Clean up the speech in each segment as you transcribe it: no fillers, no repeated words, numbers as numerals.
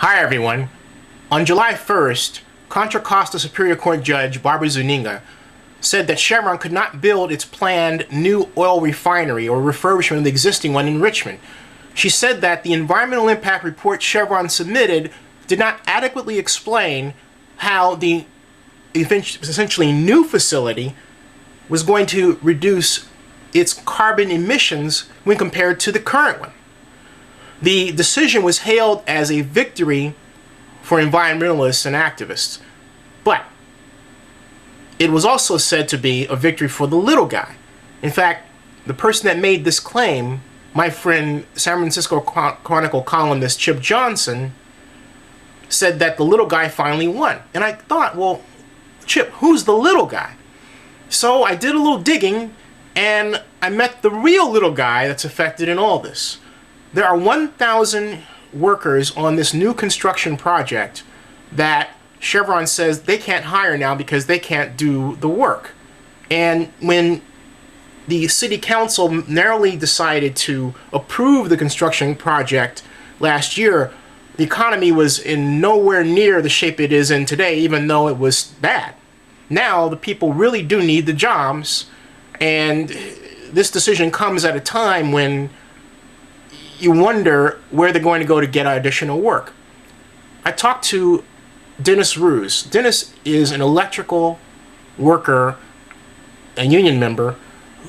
Hi everyone. On July 1st, Contra Costa Superior Court Judge Barbara Zuniga said that Chevron could not build its planned new oil refinery or refurbishment of the existing one in Richmond. She said that the environmental impact report Chevron submitted did not adequately explain how the essentially new facility was going to reduce its carbon emissions when compared to the current one. The decision was hailed as a victory for environmentalists and activists, but it was also said to be a victory for the little guy. In fact, the person that made this claim, my friend San Francisco Chronicle columnist Chip Johnson, said that the little guy finally won. And I thought, well, Chip, who's the little guy? So I did a little digging and I met the real little guy that's affected in all this. There are 1,000 workers on this new construction project that Chevron says they can't hire now because they can't do the work. And when the city council narrowly decided to approve the construction project last year, the economy was in nowhere near the shape it is in today, even though it was bad. Now the people really do need the jobs, and this decision comes at a time when you wonder where they're going to go to get additional work. I talked to Dennis Roos. Dennis is an electrical worker, a union member,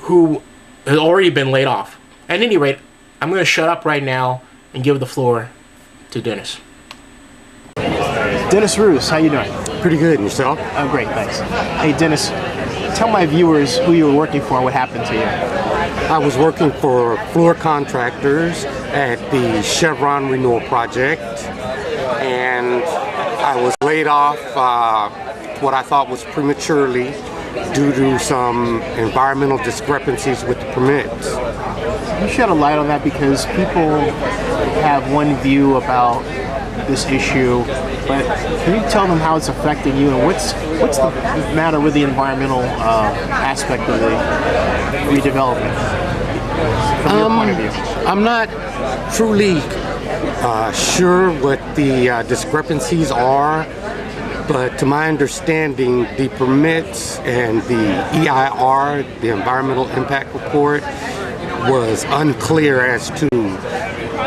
who has already been laid off. At any rate, I'm going to shut up right now and give the floor to Dennis. Dennis Roos, how you doing? Pretty good, and yourself? Oh, great, thanks. Hey, Dennis, tell my viewers who you were working for and what happened to you. I was working for floor contractors at the Chevron renewal project, and I was laid off what I thought was prematurely due to some environmental discrepancies with the permits. You shed a light on that because people have one view about this issue, but can you tell them how it's affecting you and what's the matter with the environmental aspect of the redevelopment from your point of view? I'm not truly sure what the discrepancies are, but to my understanding, the permits and the EIR, the Environmental Impact Report, was unclear as to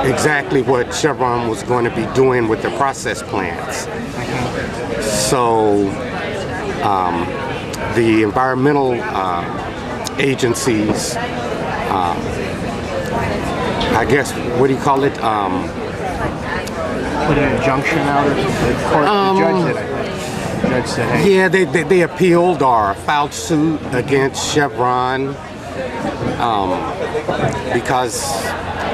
exactly what Chevron was going to be doing with the process plants. So the environmental agencies, I guess, what do you call it? Put an injunction out or something? The judge did it. The judge said, hey. Yeah, they appealed or filed suit against Chevron because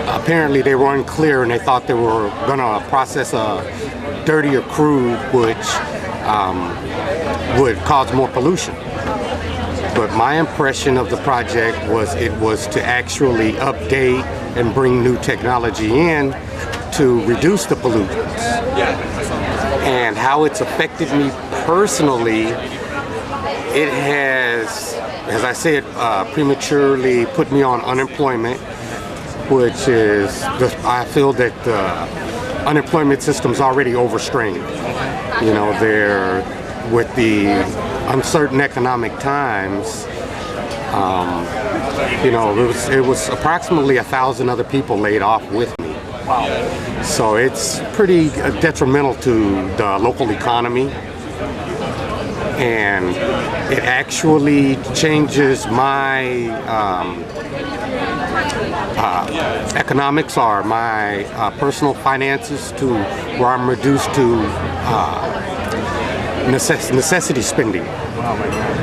apparently they were unclear and they thought they were going to process a dirtier crude, which would cause more pollution. But my impression of the project was it was to actually update and bring new technology in to reduce the pollutants. And how it's affected me personally, it has, as I said, prematurely put me on unemployment, which is, I feel that the unemployment system's already overstrained. You know, they're, with the uncertain economic times, you know, it was approximately 1,000 other people laid off with me. Wow. So it's pretty detrimental to the local economy, and it actually changes my economics or my personal finances to where I'm reduced to necessity spending. Oh my God.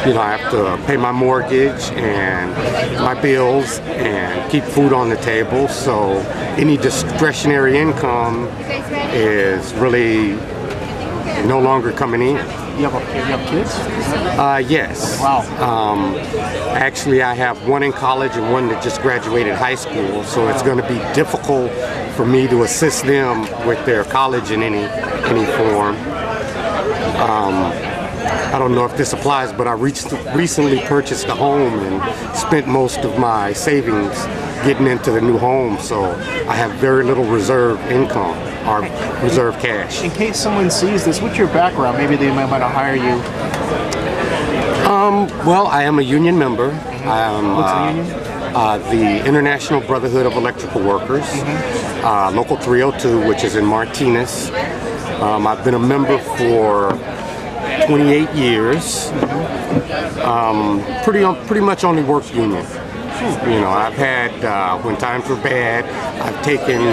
You know, I have to pay my mortgage and my bills and keep food on the table, so any discretionary income is really no longer coming in. You have kids? Yes. Wow. Actually, I have one in college and one that just graduated high school, so it's going to be difficult for me to assist them with their college in any form. I don't know if this applies, but I recently purchased a home and spent most of my savings getting into the new home, so I have very little reserve income or reserve cash. In case someone sees this, what's your background? Maybe they might want to hire you. Well, I am a union member. I am, What's the union? The International Brotherhood of Electrical Workers, Local 302, which is in Martinez. I've been a member for 28 years. Pretty much only work union. You know, I've had, when times were bad, I've taken,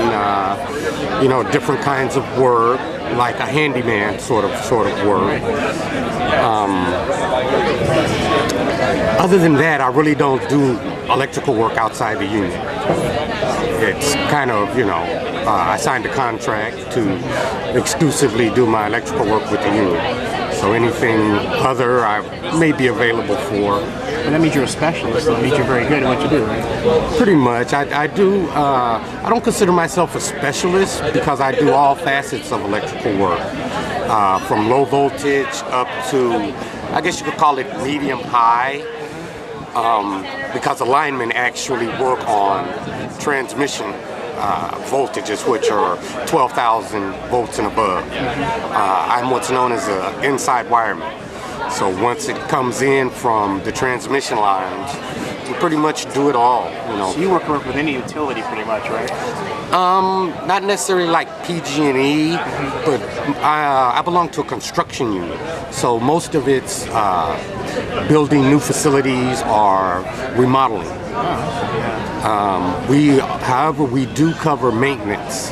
different kinds of work, like a handyman sort of work. Other than that, I really don't do electrical work outside the union. It's kind of, I signed a contract to exclusively do my electrical work with the union. So anything other I may be available for. And that means you're a specialist. That means you're very good at what you do, right? Pretty much. I do. I don't consider myself a specialist because I do all facets of electrical work, from low voltage up to, I guess you could call it medium high, because the linemen actually work on transmission voltages, which are 12,000 volts and above. I'm what's known as an inside wireman. So once it comes in from the transmission lines, you pretty much do it all. So you work with any utility, pretty much, right? Not necessarily like PG&E, but I belong to a construction unit. So most of it's building new facilities or remodeling. However, we do cover maintenance.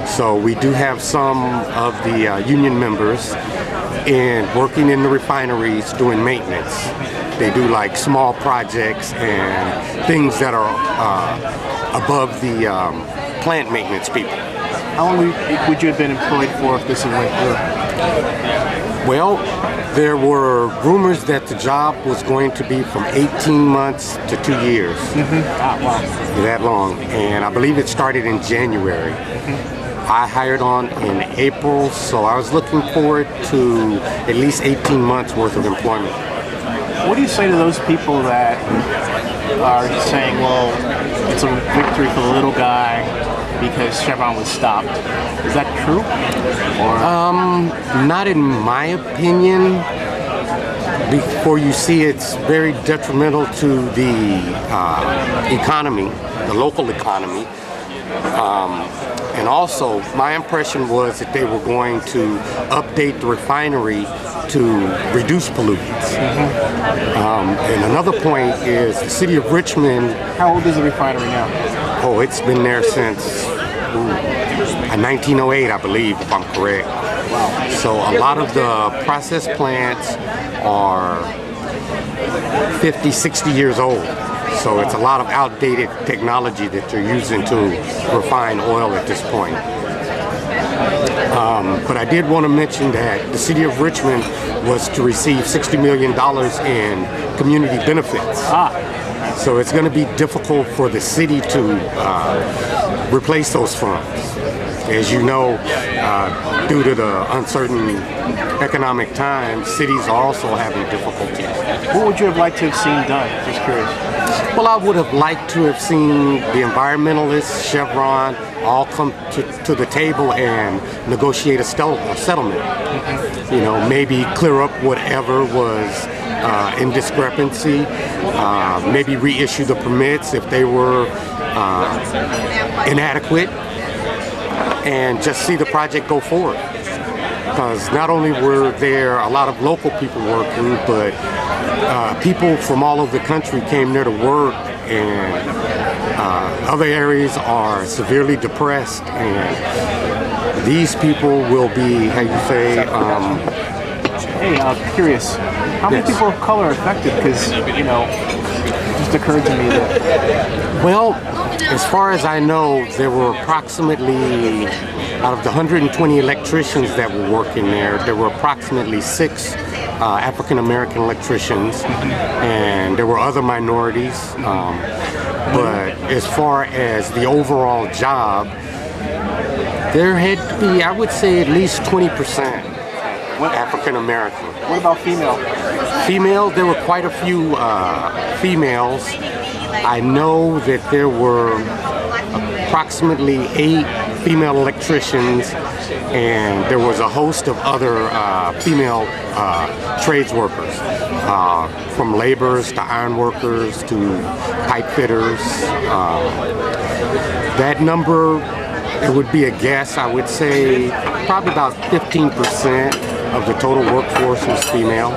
So we do have some of the union members working in the refineries doing maintenance. They do like small projects and things that are above the plant maintenance people. How long would you have been employed for if this went through? Well, there were rumors that the job was going to be from 18 months to 2 years. Wow. That long. And I believe it started in January. I hired on in April, so I was looking forward to at least 18 months worth of employment. What do you say to those people that are saying, well, it's a victory for the little guy because Chevron was stopped? Is that true? Or? Not in my opinion. Before you see, it's very detrimental to the economy, the local economy. And also, my impression was that they were going to update the refinery to reduce pollutants. And another point is the city of Richmond. How old is the refinery now? Oh, it's been there since 1908, I believe, if I'm correct. Wow. So a lot of the process plants are 50, 60 years old. So it's a lot of outdated technology that they're using to refine oil at this point. But I did want to mention that the city of Richmond was to receive $60 million in community benefits. So it's going to be difficult for the city to replace those funds. As you know, due to the uncertain economic times, cities are also having difficulties. What would you have liked to have seen done? Just curious. Well, I would have liked to have seen the environmentalists, Chevron, all come to the table and negotiate a settlement. Maybe clear up whatever was in discrepancy, maybe reissue the permits if they were inadequate, and just see the project go forward. Because not only were there a lot of local people working, but people from all over the country came there to work, and other areas are severely depressed, and these people will be, how you say, Hey, I'm curious. How many people of color are affected? Because, it just occurred to me that... Well, as far as I know, there were approximately, out of the 120 electricians that were working there were approximately 6 African American electricians, and there were other minorities. But as far as the overall job, there had to be, I would say, at least 20% African American. What about female? Female, there were quite a few females. I know that there were approximately 8 female electricians, and there was a host of other female trades workers, from laborers to iron workers to pipe fitters. That number, it would be a guess, I would say probably about 15% of the total workforce was female.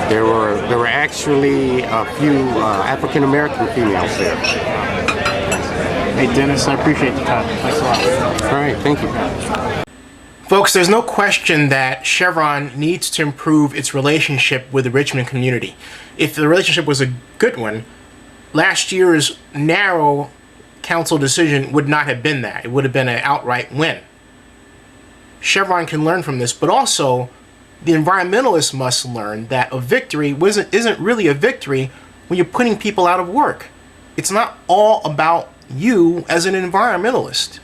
There were actually a few African American females there. Hey Dennis, I appreciate the time. Thanks a lot. All right, thank you. Folks, there's no question that Chevron needs to improve its relationship with the Richmond community. If the relationship was a good one, last year's narrow council decision would not have been that. It would have been an outright win. Chevron can learn from this, but also the environmentalists must learn that a victory isn't really a victory when you're putting people out of work. It's not all about you as an environmentalist.